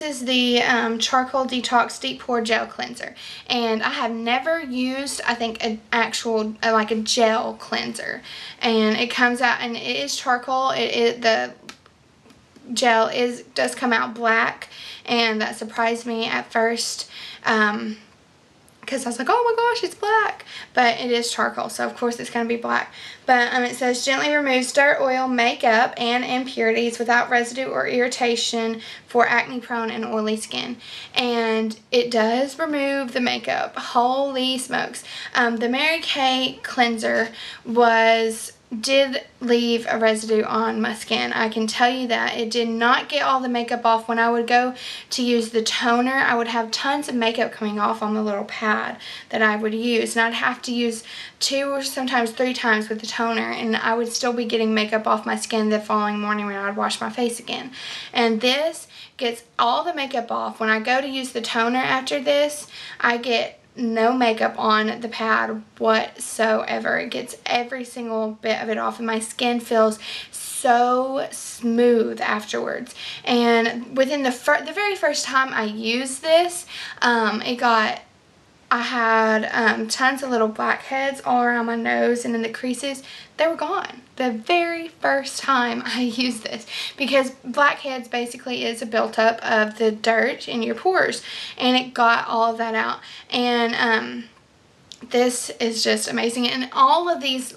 This is the Charcoal Detox Deep Pore Gel Cleanser, and I have never used, I think, an actual like a gel cleanser. And it comes out, and it is charcoal. The gel does come out black, and that surprised me at first. Because I was like, oh my gosh, it's black. But it is charcoal, so of course it's going to be black. But it says, gently removes dirt, oil, makeup, and impurities without residue or irritation for acne-prone and oily skin. And it does remove the makeup. Holy smokes. The Mary Kay cleanser did leave a residue on my skin. I can tell you that. It did not get all the makeup off. When I would go to use the toner, I would have tons of makeup coming off on the little pad that I would use. And I'd have to use 2 or sometimes 3 times with the toner, and I would still be getting makeup off my skin the following morning when I would wash my face again. And this gets all the makeup off. When I go to use the toner after this, I get no makeup on the pad whatsoever. It gets every single bit of it off, and my skin feels so smooth afterwards. And within the very first time I used this, I had tons of little blackheads all around my nose and in the creases. They were gone the very first time I used this, because blackheads basically is a buildup of the dirt in your pores, and it got all of that out. And this is just amazing. And all of these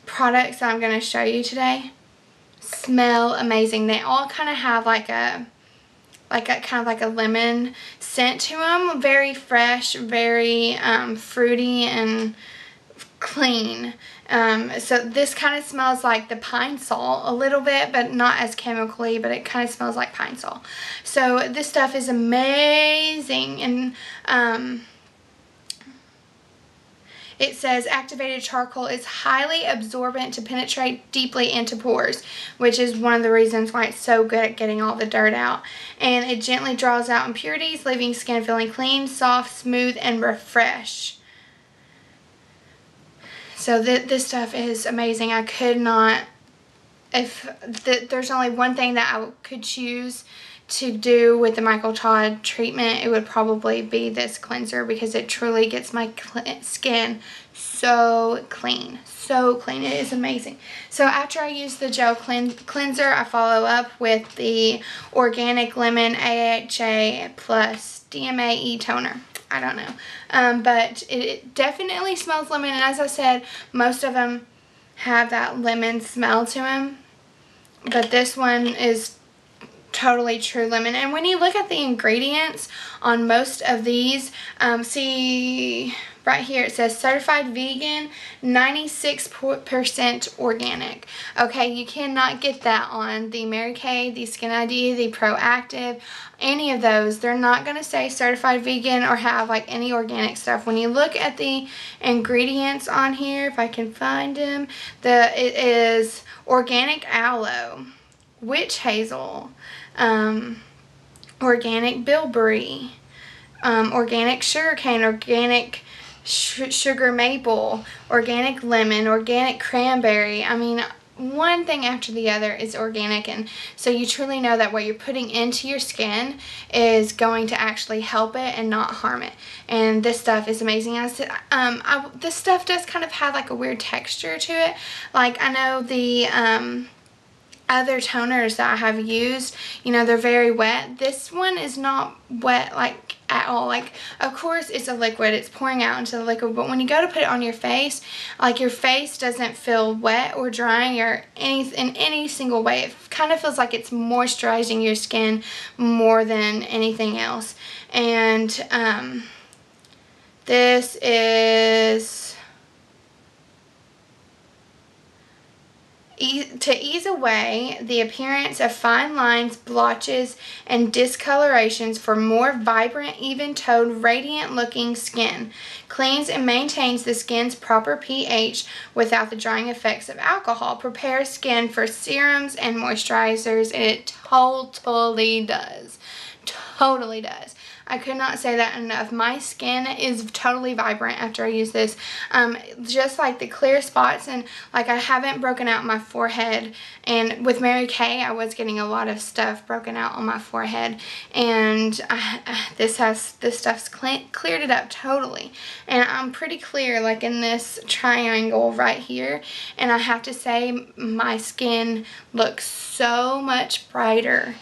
products that I'm going to show you today smell amazing. They all kind of have like a lemon scent to them. Very fresh, very fruity and clean. So this kind of smells like the pine sol a little bit, but not as chemically, but it kind of smells like pine sol. So this stuff is amazing. And it says activated charcoal is highly absorbent to penetrate deeply into pores, which is one of the reasons why it's so good at getting all the dirt out. And it gently draws out impurities, leaving skin feeling clean, soft, smooth, and refreshed. So this stuff is amazing. I could not, there's only one thing that I could choose to do with the Michael Todd treatment, it would probably be this cleanser, because it truly gets my skin so clean. So clean. It is amazing. So after I use the gel cleanser, I follow up with the Organic Lemon AHA Plus DMAE toner. I don't know. But it definitely smells lemon, and as I said, most of them have that lemon smell to them. But this one is totally true lemon. And when you look at the ingredients on most of these, see right here it says certified vegan, 96% organic. Okay, you cannot get that on the Mary Kay, the Skin ID, the Proactive, any of those. They're not going to say certified vegan or have like any organic stuff. When you look at the ingredients on here, if I can find them, it is organic aloe, witch hazel, organic bilberry, organic sugarcane, organic sugar maple, organic lemon, organic cranberry. I mean, one thing after the other is organic, and so you truly know that what you're putting into your skin is going to actually help it and not harm it. And this stuff is amazing. This stuff does kind of have like a weird texture to it. Like, I know the other toners that I have used, you know, they're very wet. This one is not wet like at all. Like, of course it's a liquid, it's pouring out into the liquid, but when you go to put it on your face, like, your face doesn't feel wet or drying or in any single way. It kind of feels like it's moisturizing your skin more than anything else. And this is to ease away the appearance of fine lines, blotches, and discolorations for more vibrant, even-toned, radiant-looking skin. Cleans and maintains the skin's proper pH without the drying effects of alcohol. Prepares skin for serums and moisturizers, and it totally does. Totally does. I could not say that enough. My skin is totally vibrant after I use this. Just like the clear spots, and like I haven't broken out my forehead. And with Mary Kay, I was getting a lot of stuff broken out on my forehead, and this stuff's cleared it up totally. And I'm pretty clear, like in this triangle right here, and I have to say my skin looks so much brighter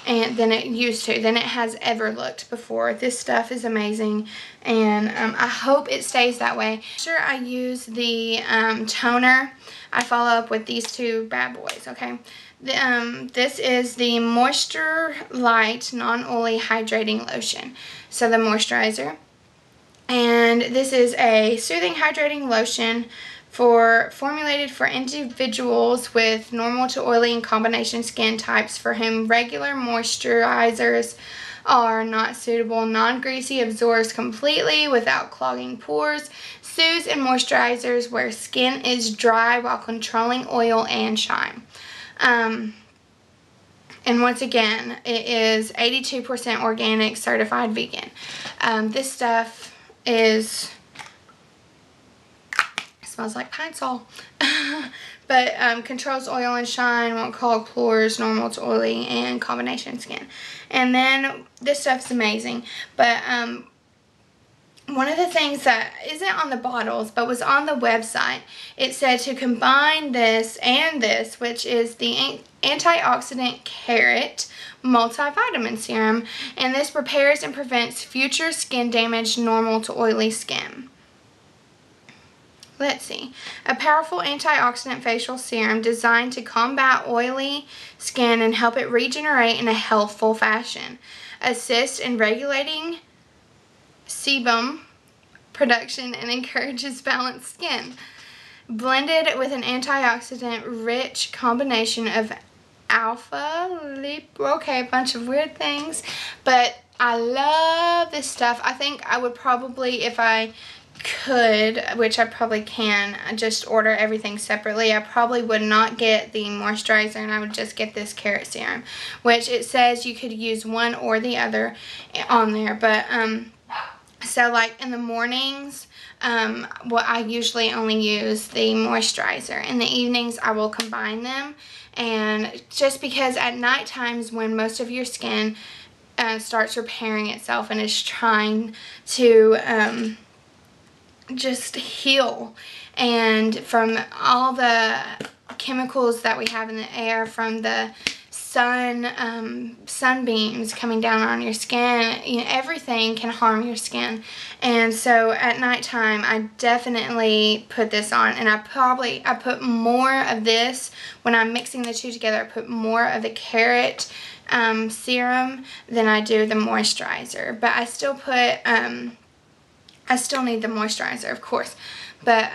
than it used to, than it has ever looked before. This stuff is amazing, and I hope it stays that way. After I use the toner, I follow up with these two bad boys, okay? This is the Moisture Light Non-Oily Hydrating Lotion. So the moisturizer. And this is a soothing hydrating lotion formulated for individuals with normal to oily and combination skin types for whom regular moisturizers are not suitable. Non-greasy, absorbs completely without clogging pores. Soothes and moisturizers where skin is dry while controlling oil and shine. And once again, it is 82% organic, certified vegan. This stuff smells like Pine Sol. But controls oil and shine, won't clog pores, normal to oily, and combination skin. And then this stuff's amazing. But one of the things that isn't on the bottles but was on the website, it said to combine this and this, which is the antioxidant carrot multivitamin serum, and this repairs and prevents future skin damage normal to oily skin. Let's see. A powerful antioxidant facial serum designed to combat oily skin and help it regenerate in a healthful fashion. Assist in regulating sebum production and encourages balanced skin. Blended with an antioxidant-rich combination of okay, a bunch of weird things, but I love this stuff. I think I would probably, if I could, which I probably can, just order everything separately. I probably would not get the moisturizer, and I would just get this carrot serum, which it says you could use one or the other on there. But so like in the mornings, I usually only use the moisturizer. In the evenings, I will combine them, and just because at night times when most of your skin starts repairing itself and is trying to just heal, and from all the chemicals that we have in the air from the sunbeams coming down on your skin, you know, everything can harm your skin. And so at nighttime, I definitely put this on, and I put more of this when I'm mixing the two together. I put more of the carrot serum than I do the moisturizer, but I still put I still need the moisturizer, of course, but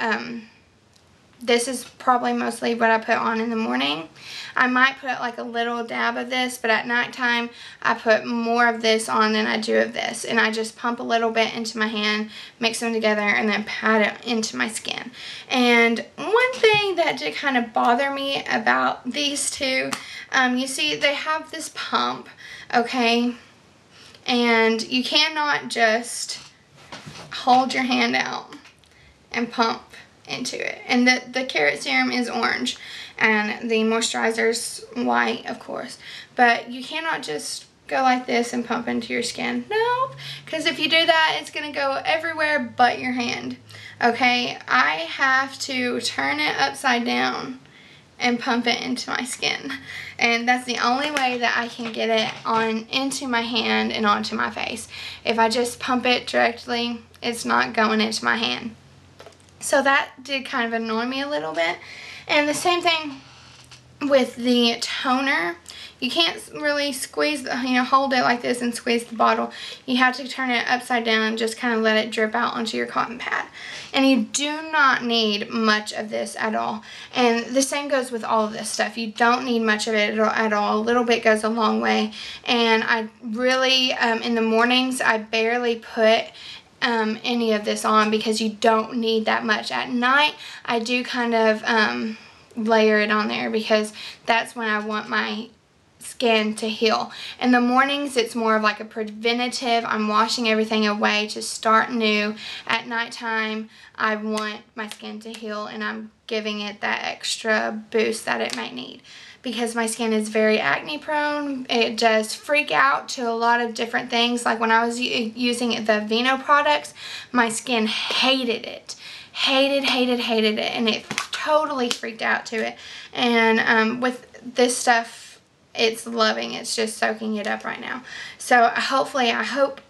this is probably mostly what I put on in the morning. I might put like a little dab of this, but at nighttime I put more of this on than I do of this, and I just pump a little bit into my hand, mix them together, and then pat it into my skin. And one thing that did kind of bother me about these two, you see they have this pump, okay, and you cannot just hold your hand out and pump into it. And the carrot serum is orange and the moisturizer's white, of course, but you cannot just go like this and pump into your skin. Nope, because if you do that, it's going to go everywhere but your hand. Okay, I have to turn it upside down and pump it into my skin, and that's the only way that I can get it on into my hand and onto my face. If I just pump it directly, it's not going into my hand. So that did kind of annoy me a little bit. And the same thing with the toner. You can't really squeeze, hold it like this and squeeze the bottle. You have to turn it upside down and just kind of let it drip out onto your cotton pad. And you do not need much of this at all. And the same goes with all of this stuff. You don't need much of it at all. A little bit goes a long way. And I really, in the mornings, I barely put any of this on because you don't need that much. At night, I do kind of layer it on there because that's when I want my skin to heal. In the mornings, it's more of like a preventative. I'm washing everything away to start new. At nighttime, I want my skin to heal, and I'm giving it that extra boost that it might need. Because my skin is very acne prone, it does freak out to a lot of different things. Like when I was using the Vino products, my skin hated it. Hated it, and it totally freaked out to it. And with this stuff, it's loving. It's just soaking it up right now. So hopefully, I hope,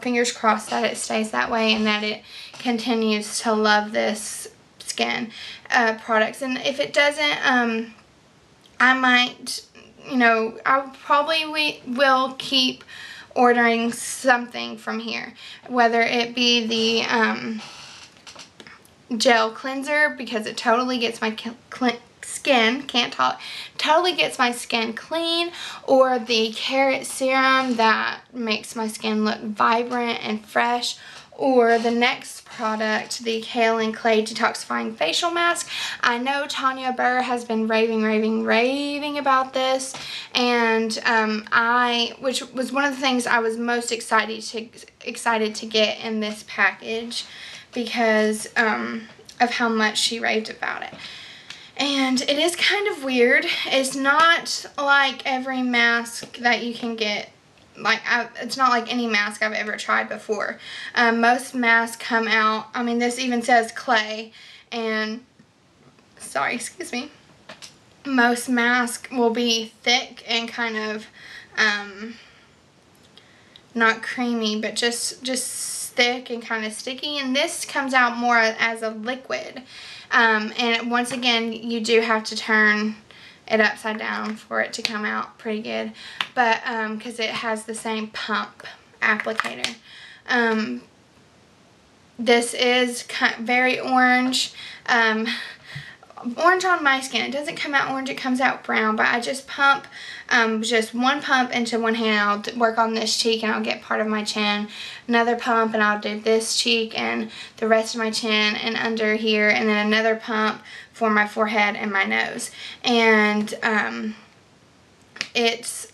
fingers crossed that it stays that way and that it continues to love this skin products. And if it doesn't, I might, you know, I probably will keep ordering something from here. Whether it be the gel cleanser, because it totally gets my skin, can't talk, totally gets my skin clean, or the carrot serum that makes my skin look vibrant and fresh, or the next product, the Kale and Clay Detoxifying Facial Mask. I know Tanya Burr has been raving about this, and which was one of the things I was most excited to get in this package, because of how much she raved about it. And it is kind of weird. It's not like every mask that you can get. Like, it's not like any mask I've ever tried before. Most masks come out, I mean, this even says clay, and, sorry, excuse me. Most masks will be thick and kind of, not creamy, but just thick and kind of sticky. And this comes out more as a liquid. And once again, you do have to turn it upside down for it to come out pretty good, but because it has the same pump applicator. This is very orange, orange on my skin. It doesn't come out orange, it comes out brown, but I just pump just one pump into one hand. I'll work on this cheek and I'll get part of my chin, another pump and I'll do this cheek and the rest of my chin and under here, and then another pump for my forehead and my nose. And it's,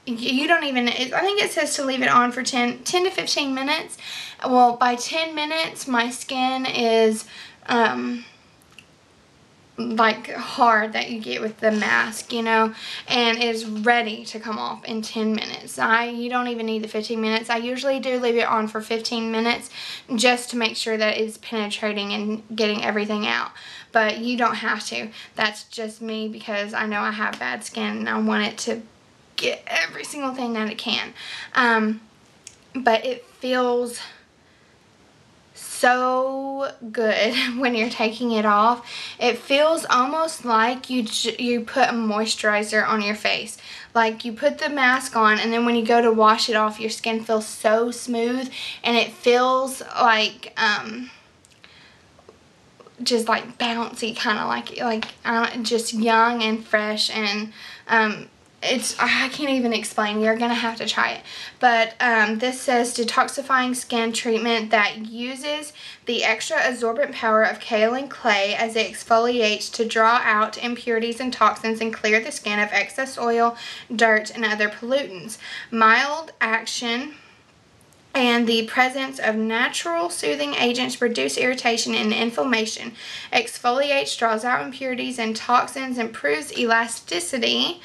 you don't even, I think it says to leave it on for 10 to 15 minutes. Well, by 10 minutes, my skin is like hard that you get with the mask, you know, and is ready to come off in 10 minutes. You don't even need the 15 minutes. I usually do leave it on for 15 minutes just to make sure that it's penetrating and getting everything out. But you don't have to. That's just me, because I know I have bad skin and I want it to get every single thing that it can. But it feels so good when you're taking it off. It feels almost like you put a moisturizer on your face. Like you put the mask on, and then when you go to wash it off, your skin feels so smooth, and it feels like just like bouncy, kind of like just young and fresh, and I can't even explain. You're going to have to try it. But this says detoxifying skin treatment that uses the extra absorbent power of kale and clay as it exfoliates to draw out impurities and toxins and clear the skin of excess oil, dirt, and other pollutants. Mild action and the presence of natural soothing agents reduce irritation and inflammation. Exfoliates, draws out impurities and toxins, improves elasticity.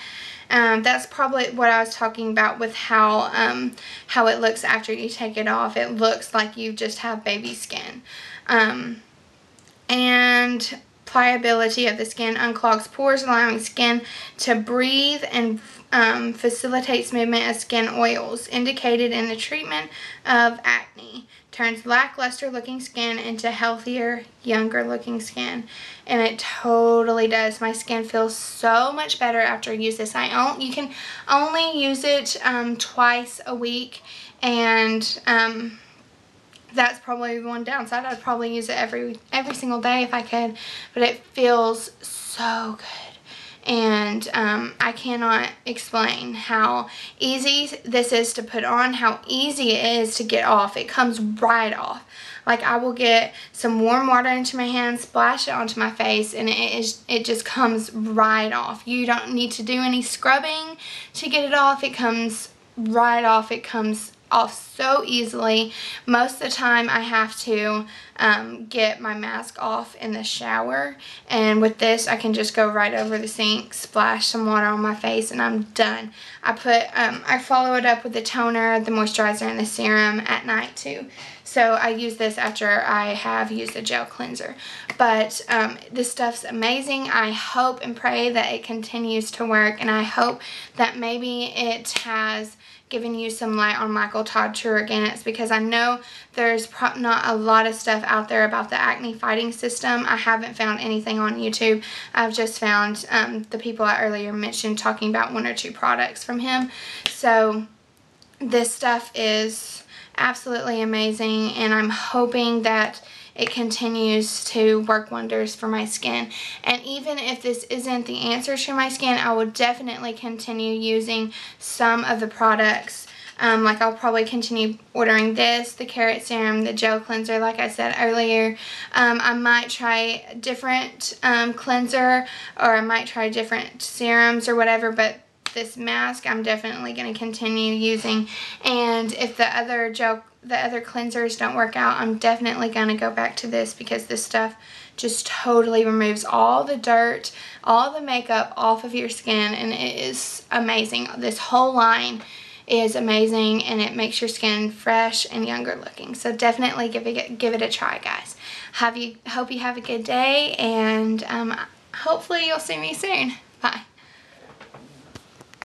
That's probably what I was talking about with how it looks after you take it off. It looks like you just have baby skin. And pliability of the skin, unclogs pores, allowing skin to breathe, and facilitates movement of skin oils, indicated in the treatment of acne. Turns lackluster looking skin into healthier, younger looking skin. And it totally does. My skin feels so much better after I use this. You can only use it twice a week, and that's probably one downside. I'd probably use it every single day if I could, but it feels so good. and I cannot explain how easy this is to put on, how easy it is to get off. It comes right off. Like, I will get some warm water into my hands, splash it onto my face, and it just comes right off. You don't need to do any scrubbing to get it off. It comes right off. It comes off so easily. Most of the time I have to get my mask off in the shower, and with this I can just go right over the sink, splash some water on my face, and I'm done. I follow it up with the toner, the moisturizer, and the serum at night too. So I use this after I have used the gel cleanser. But this stuff's amazing. I hope and pray that it continues to work, and I hope that maybe it has given you some light on Michael Todd True Organics, because I know there's not a lot of stuff out there about the acne fighting system. I haven't found anything on YouTube. I've just found the people I earlier mentioned talking about 1 or 2 products from him. So this stuff is absolutely amazing, and I'm hoping that it continues to work wonders for my skin. And even if this isn't the answer to my skin, I will definitely continue using some of the products. Like, I'll probably continue ordering this, the carrot serum, the gel cleanser, like I said earlier. I might try a different cleanser, or I might try different serums or whatever, but this mask I'm definitely going to continue using. And if the other cleansers don't work out, I'm definitely going to go back to this, because this stuff just totally removes all the dirt, all the makeup off of your skin, and it is amazing. This whole line is amazing, and it makes your skin fresh and younger looking. So definitely give it a try, guys. Hope you have a good day, and hopefully you'll see me soon. Bye.